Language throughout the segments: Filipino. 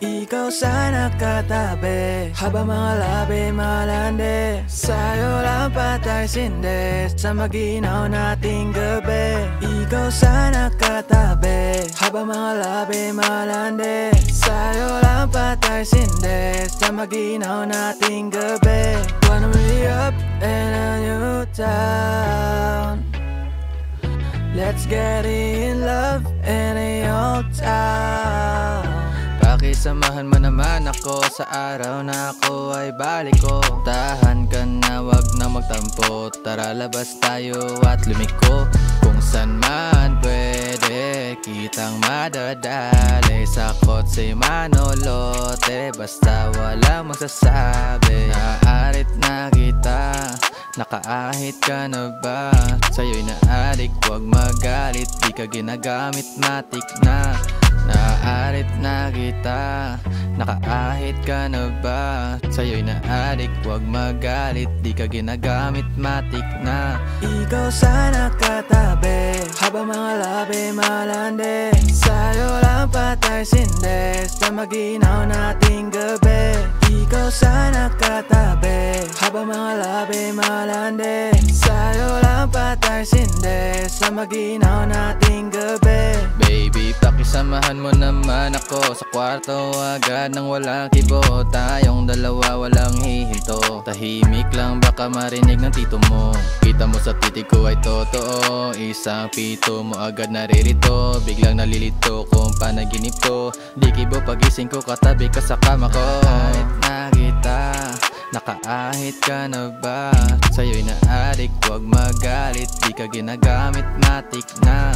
Ikaw sana katabi, habang mga labi malandi. Sa'yo lang patay sindi, sa maginaw nating gabi. Ikaw sana katabi, habang mga labi malandi. Sa'yo lang patay sindi, sa maginaw nating gabi. Wanna be up in a new town, let's get in love in a old town. Pakisamahan mo naman ako sa araw na ako ay balik ko. Tahan ka na, wag na magtampo. Tara labas tayo at lumiko. Kung saan man pwede kitang madadali, sa kotse manolote, basta walang magsasabi. Naarit na kita, nakaahit ka na ba? Sa'yo'y naadik, wag magalit, di ka ginagamit, matik na. Naarit na kita, nakaahit ka na ba? Sa'yo'y naadik, wag magalit, di ka ginagamit, matik na. Ikaw sana katabi, habang mga labi malandi. Sa'yo lang patay sindi, sa maginaw nating gabi. Ikaw sana katabi, habang mga labi malandi. Sa'yo lang patay sindi, sa maginaw nating gabi. Baby, pakisamahan mo naman ako sa kwarto agad nang walang kibo. Tayong dalawa walang hihinto, tahimik lang baka marinig ng tito mo. Kita mo sa titig ko ay totoo, isang pito mo agad naririto. Biglang nalilito kung panaginip to, di kibo pagising ko katabi ka sa kama ko. Kahit na kita, nakaahit ka na ba? Sa'yo'y naadik, wag magalit, di ka ginagamit, matik na.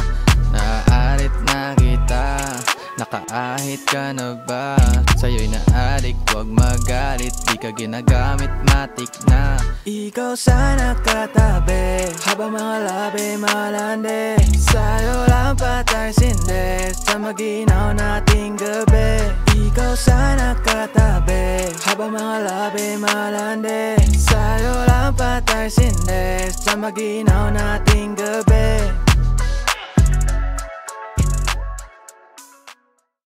Naarit na kita, nakaahit ka na ba? Sa'yo'y naadik, wag magalit, di ka ginagamit, matik na. Ikaw sana katabi, habang mga labi malandi. Sa'yo lang patay sindi, sa maginaw nating gabi. Ikaw sana katabi, habang mga labi malandi. Sa'yo lang patay sindi, sa maginaw nating gabi.